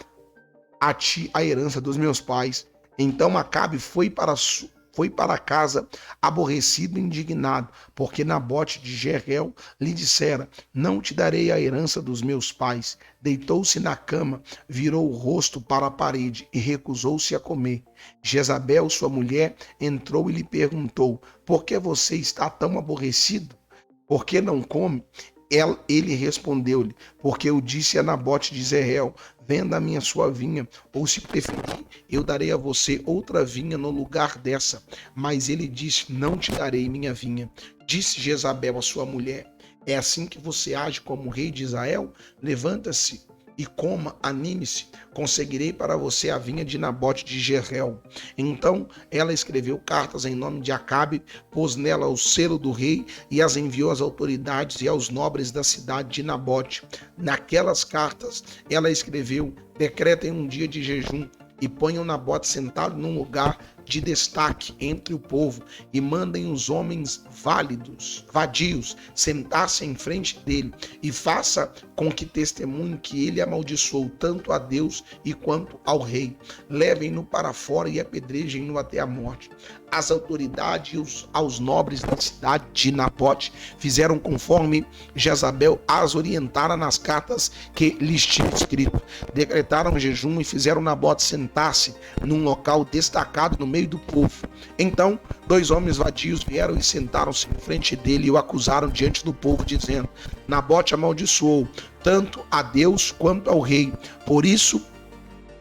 a ti a herança dos meus pais. Então Acabe foi para casa aborrecido e indignado, porque Nabote de Jezreel lhe dissera: não te darei a herança dos meus pais. Deitou-se na cama, virou o rosto para a parede e recusou-se a comer. Jezabel, sua mulher, entrou e lhe perguntou: por que você está tão aborrecido? Por que não come? Ele respondeu-lhe: porque eu disse a Nabote de Jezreel: venda a minha sua vinha, ou se preferir, eu darei a você outra vinha no lugar dessa. Mas ele disse: não te darei minha vinha. Disse Jezabel a sua mulher: é assim que você age como rei de Israel? Levanta-se e coma, anime-se, conseguirei para você a vinha de Nabote de Jezreel. Então ela escreveu cartas em nome de Acabe, pôs nela o selo do rei e as enviou às autoridades e aos nobres da cidade de Nabote. Naquelas cartas ela escreveu: decretem um dia de jejum e ponham Nabote sentado num lugar de destaque entre o povo e mandem os homens vadios, sentar-se em frente dele e faça com que testemunhe que ele amaldiçoou tanto a Deus e quanto ao rei. Levem-no para fora e apedrejem-no até a morte. As autoridades e aos nobres da cidade de Nabote fizeram conforme Jezabel as orientara nas cartas que lhes tinha escrito. Decretaram jejum e fizeram Nabote sentar-se num local destacado no meio do povo. Então 2 homens vadios vieram e sentaram-se em frente dele e o acusaram diante do povo, dizendo: Nabote amaldiçoou tanto a Deus quanto ao rei. Por isso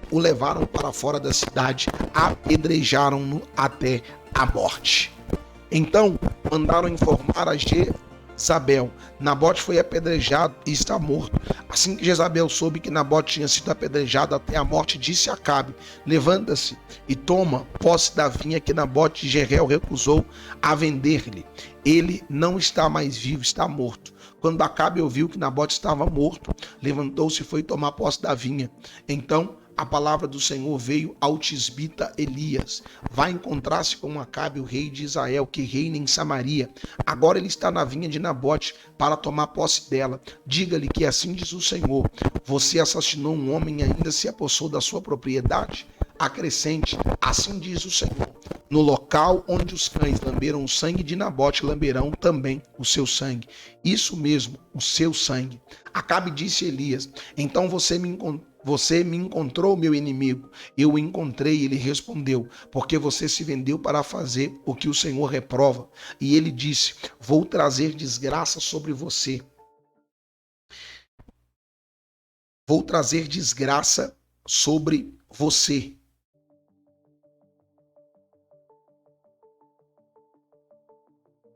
o levaram para fora da cidade, apedrejaram-no até a morte. Então mandaram informar a Jezabel: Nabote foi apedrejado e está morto. Assim que Jezabel soube que Nabote tinha sido apedrejado até a morte, disse a Acabe: levanta-se e toma posse da vinha que Nabote de Jezreel recusou a vender-lhe. Ele não está mais vivo, está morto. Quando Acabe ouviu que Nabote estava morto, levantou-se e foi tomar posse da vinha. Então a palavra do Senhor veio ao tisbita Elias: vai encontrar-se com Acabe, o rei de Israel, que reina em Samaria. Agora ele está na vinha de Nabote para tomar posse dela. Diga-lhe que assim diz o Senhor: você assassinou um homem e ainda se apossou da sua propriedade? Acrescente: assim diz o Senhor: no local onde os cães lamberam o sangue de Nabote, lamberão também o seu sangue. Isso mesmo, o seu sangue. Acabe disse Elias: então você me encontrou, meu inimigo. Eu o encontrei. Ele respondeu: porque você se vendeu para fazer o que o Senhor reprova. E ele disse: vou trazer desgraça sobre você. Vou trazer desgraça sobre você.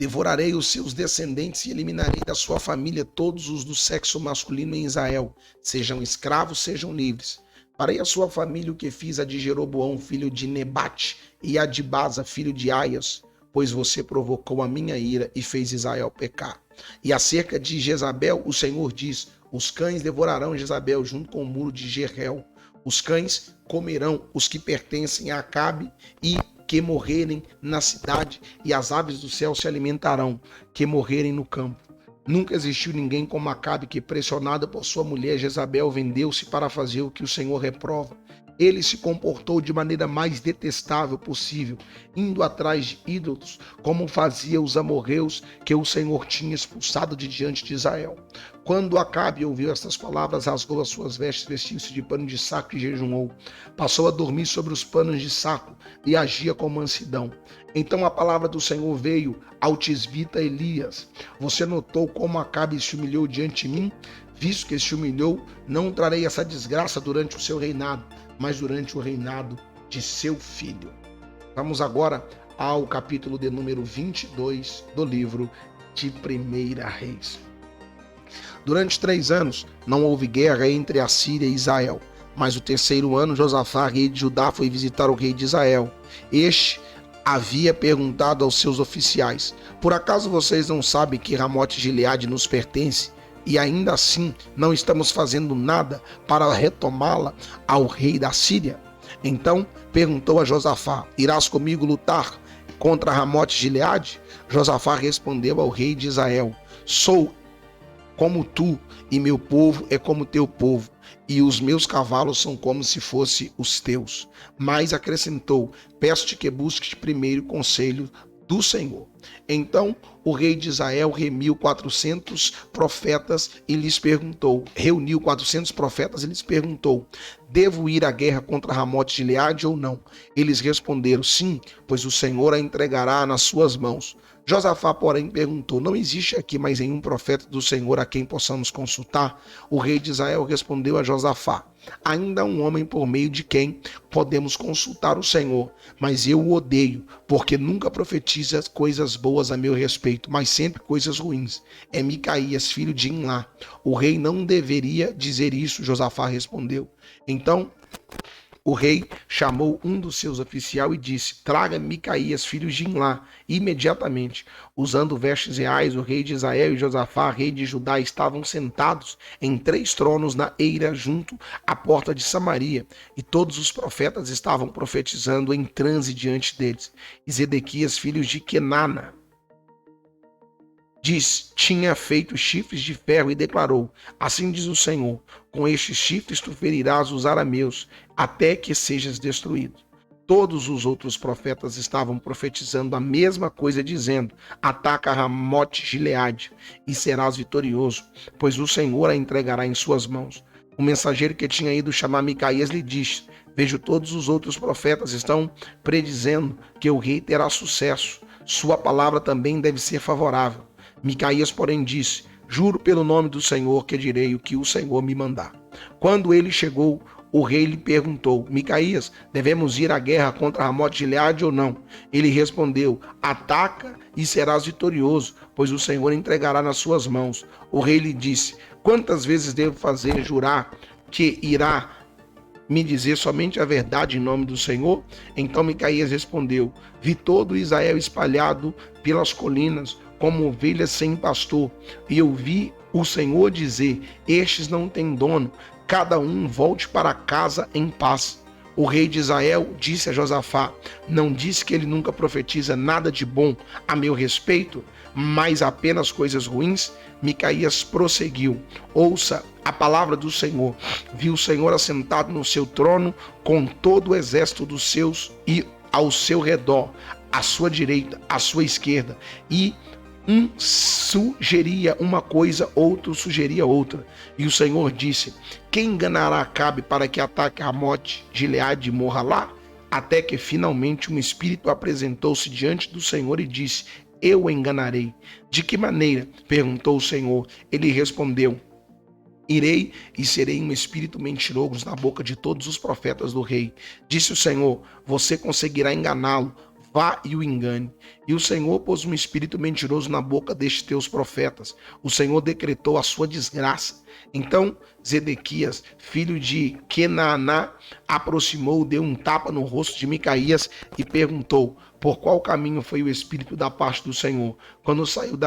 Devorarei os seus descendentes e eliminarei da sua família todos os do sexo masculino em Israel, sejam escravos, sejam livres. Farei a sua família o que fiz a de Jeroboão, filho de Nebate, e a de Baza, filho de Aias, pois você provocou a minha ira e fez Israel pecar. E acerca de Jezabel, o Senhor diz: os cães devorarão Jezabel junto com o muro de Jerreel. Os cães comerão os que pertencem a Acabe e que morrerem na cidade, e as aves do céu se alimentarão, que morrerem no campo. Nunca existiu ninguém como Acabe que, pressionado por sua mulher Jezabel, vendeu-se para fazer o que o Senhor reprova. Ele se comportou de maneira mais detestável possível, indo atrás de ídolos, como fazia os amorreus que o Senhor tinha expulsado de diante de Israel. Quando Acabe ouviu estas palavras, rasgou as suas vestes, vestiu-se de pano de saco e jejuou. Passou a dormir sobre os panos de saco e agia com mansidão. Então a palavra do Senhor veio ao tisbita Elias: você notou como Acabe se humilhou diante de mim? Visto que se humilhou, não trarei essa desgraça durante o seu reinado, mas durante o reinado de seu filho. Vamos agora ao capítulo de número 22 do livro de 1 Reis. Durante 3 anos não houve guerra entre a Síria e Israel, mas o 3º ano Josafá, rei de Judá, foi visitar o rei de Israel. Este havia perguntado aos seus oficiais: por acaso vocês não sabem que Ramote-Gileade nos pertence? E ainda assim não estamos fazendo nada para retomá-la ao rei da Síria? Então perguntou a Josafá: irás comigo lutar contra Ramote-Gileade? Josafá respondeu ao rei de Israel: sou como tu, e meu povo é como teu povo, e os meus cavalos são como se fossem os teus. Mas acrescentou: peço-te que busques primeiro conselho do Senhor. Então o rei de Israel reuniu 400 profetas e lhes perguntou: devo ir à guerra contra Ramote-Gileade ou não? Eles responderam: sim, pois o Senhor a entregará nas suas mãos. Josafá, porém, perguntou: não existe aqui mais nenhum profeta do Senhor a quem possamos consultar? O rei de Israel respondeu a Josafá: ainda há um homem por meio de quem podemos consultar o Senhor, mas eu o odeio, porque nunca profetiza coisas boas a meu respeito, mas sempre coisas ruins. É Micaías, filho de Imlá. O rei não deveria dizer isso, Josafá respondeu. Então o rei chamou um dos seus oficiais e disse: traga Micaías, filho de Imlá, imediatamente. Usando vestes reais, o rei de Israel e Josafá, rei de Judá, estavam sentados em 3 tronos na eira junto à porta de Samaria, e todos os profetas estavam profetizando em transe diante deles. E Zedequias, filho de Kenana, tinha feito chifres de ferro e declarou: assim diz o Senhor, com estes chifres tu ferirás os arameus, até que sejas destruído. Todos os outros profetas estavam profetizando a mesma coisa, dizendo: ataca Ramote-Gileade e serás vitorioso, pois o Senhor a entregará em suas mãos. O mensageiro que tinha ido chamar Micaías lhe disse: vejo todos os outros profetas estão predizendo que o rei terá sucesso. Sua palavra também deve ser favorável. Micaías, porém, disse: juro pelo nome do Senhor que direi o que o Senhor me mandar. Quando ele chegou, o rei lhe perguntou: Micaías, devemos ir à guerra contra Ramote-Gileade ou não? Ele respondeu: ataca e serás vitorioso, pois o Senhor entregará nas suas mãos. O rei lhe disse: quantas vezes devo fazer jurar que irá me dizer somente a verdade em nome do Senhor? Então Micaías respondeu: vi todo Israel espalhado pelas colinas, como ovelhas sem pastor, e eu vi o Senhor dizer: estes não têm dono, cada um volte para casa em paz. O rei de Israel disse a Josafá: não disse que ele nunca profetiza nada de bom a meu respeito, mas apenas coisas ruins? Micaías prosseguiu: ouça a palavra do Senhor. Vi o Senhor assentado no seu trono, com todo o exército dos seus e ao seu redor, à sua direita, à sua esquerda, e um sugeria uma coisa, outro sugeria outra. E o Senhor disse: quem enganará Acabe para que ataque Ramote-Gileade e morra lá? Até que finalmente um espírito apresentou-se diante do Senhor e disse: eu o enganarei. De que maneira? Perguntou o Senhor. Ele respondeu: irei e serei um espírito mentiroso na boca de todos os profetas do rei. Disse o Senhor: você conseguirá enganá-lo. vá e o engane. E o Senhor pôs um espírito mentiroso na boca destes teus profetas. O Senhor decretou a sua desgraça. Então Zedequias, filho de Quenaaná, aproximou, deu um tapa no rosto de Micaías e perguntou: por qual caminho foi o espírito da parte do Senhor, quando saiu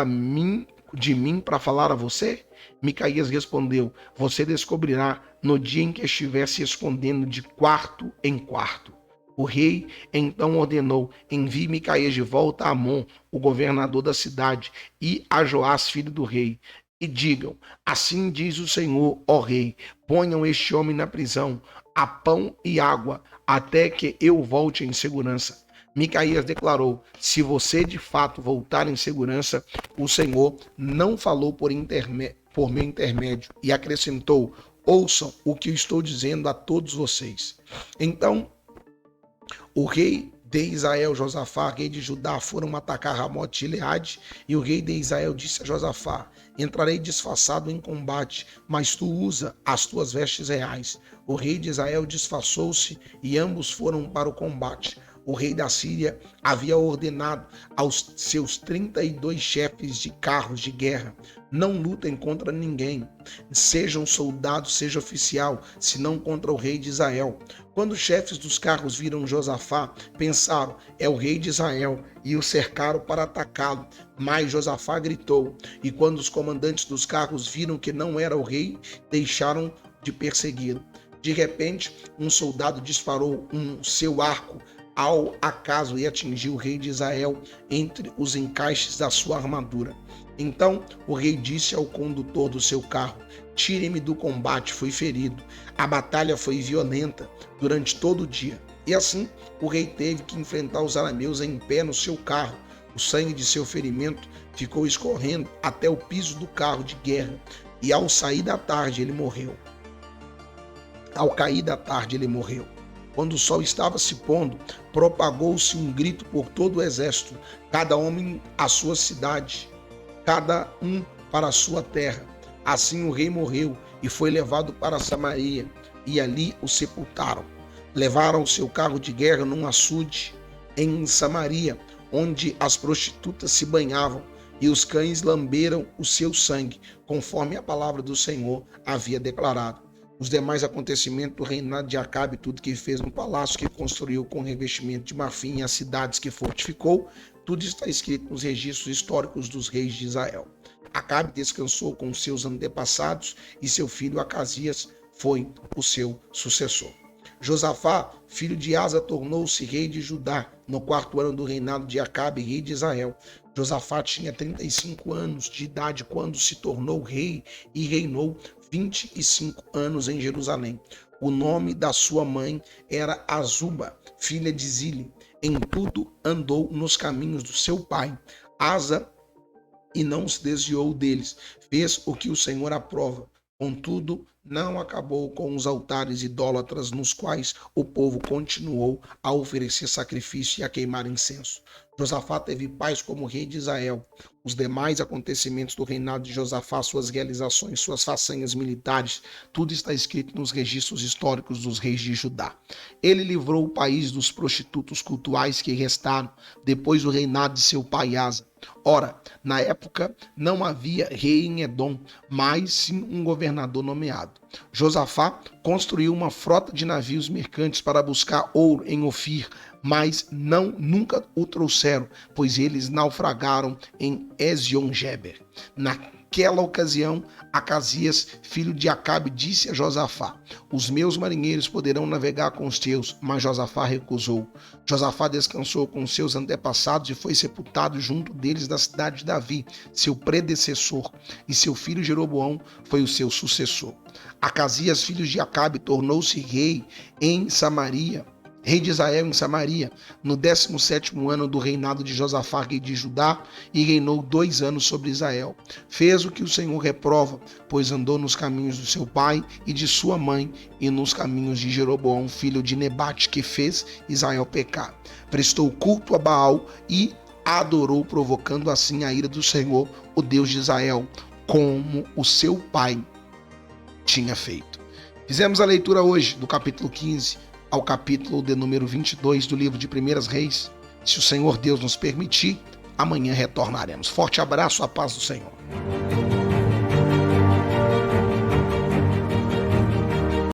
de mim para falar a você? Micaías respondeu: você descobrirá no dia em que estiver se escondendo de quarto em quarto. O rei então ordenou: envie Micaías de volta a Amon, o governador da cidade, e a Joás, filho do rei, e digam: assim diz o Senhor, ó rei, ponham este homem na prisão, a pão e água, até que eu volte em segurança. Micaías declarou: se você de fato voltar em segurança, o Senhor não falou por meu intermédio. E acrescentou: ouçam o que eu estou dizendo a todos vocês. Então o rei de Israel, Josafá, rei de Judá, foram atacar Ramote e Gileade, e o rei de Israel disse a Josafá: entrarei disfarçado em combate, mas tu usa as tuas vestes reais. O rei de Israel disfarçou-se e ambos foram para o combate. O rei da Síria havia ordenado aos seus 32 chefes de carros de guerra: não lutem contra ninguém, sejam soldados, seja oficial, senão contra o rei de Israel. Quando os chefes dos carros viram Josafá, pensaram: é o rei de Israel, e o cercaram para atacá-lo. Mas Josafá gritou, e quando os comandantes dos carros viram que não era o rei, deixaram de persegui-lo. De repente, um soldado disparou seu arco ao acaso e atingiu o rei de Israel entre os encaixes da sua armadura. Então o rei disse ao condutor do seu carro: tire-me do combate, fui ferido. A batalha foi violenta durante todo o dia. E assim o rei teve que enfrentar os arameus em pé no seu carro. O sangue de seu ferimento ficou escorrendo até o piso do carro de guerra, e ao sair da tarde ele morreu. Ao cair da tarde ele morreu. Quando o sol estava se pondo, propagou-se um grito por todo o exército: cada homem à sua cidade, cada um para a sua terra. Assim o rei morreu e foi levado para Samaria, e ali o sepultaram. Levaram o seu carro de guerra num açude em Samaria, onde as prostitutas se banhavam, e os cães lamberam o seu sangue, conforme a palavra do Senhor havia declarado. Os demais acontecimentos do reinado de Acabe, tudo que fez no palácio que construiu com revestimento de marfim e as cidades que fortificou, tudo está escrito nos registros históricos dos reis de Israel. Acabe descansou com seus antepassados e seu filho Acasias foi o seu sucessor. Josafá, filho de Asa, tornou-se rei de Judá no 4º ano do reinado de Acabe, rei de Israel. Josafá tinha 35 anos de idade quando se tornou rei e reinou 25 anos em Jerusalém. O nome da sua mãe era Azuba, filha de Zile. Em tudo andou nos caminhos do seu pai, Asa, e não se desviou deles. Fez o que o Senhor aprova. Contudo, não acabou com os altares idólatras nos quais o povo continuou a oferecer sacrifício e a queimar incenso. Josafá teve paz como rei de Israel. Os demais acontecimentos do reinado de Josafá, suas realizações, suas façanhas militares, tudo está escrito nos registros históricos dos reis de Judá. Ele livrou o país dos prostitutos cultuais que restaram depois do reinado de seu pai Asa. Ora, na época não havia rei em Edom, mas sim um governador nomeado. Josafá construiu uma frota de navios mercantes para buscar ouro em Ofir, mas nunca o trouxeram, pois eles naufragaram em Ezion-Geber. Naquela ocasião, Acasias, filho de Acabe, disse a Josafá: os meus marinheiros poderão navegar com os teus, mas Josafá recusou. Josafá descansou com seus antepassados e foi sepultado junto deles na cidade de Davi, seu predecessor, e seu filho Jeroboão foi o seu sucessor. Acasias, filho de Acabe, tornou-se rei em Samaria, rei de Israel em Samaria, no 17º ano do reinado de Josafá, rei de Judá, e reinou 2 anos sobre Israel. Fez o que o Senhor reprova, pois andou nos caminhos do seu pai e de sua mãe, e nos caminhos de Jeroboão, filho de Nebate, que fez Israel pecar. Prestou culto a Baal e adorou, provocando assim a ira do Senhor, o Deus de Israel, como o seu pai tinha feito. Fizemos a leitura hoje do capítulo 15 ao capítulo de número 22 do livro de 1 Reis. Se o Senhor Deus nos permitir, amanhã retornaremos. Forte abraço, a paz do Senhor.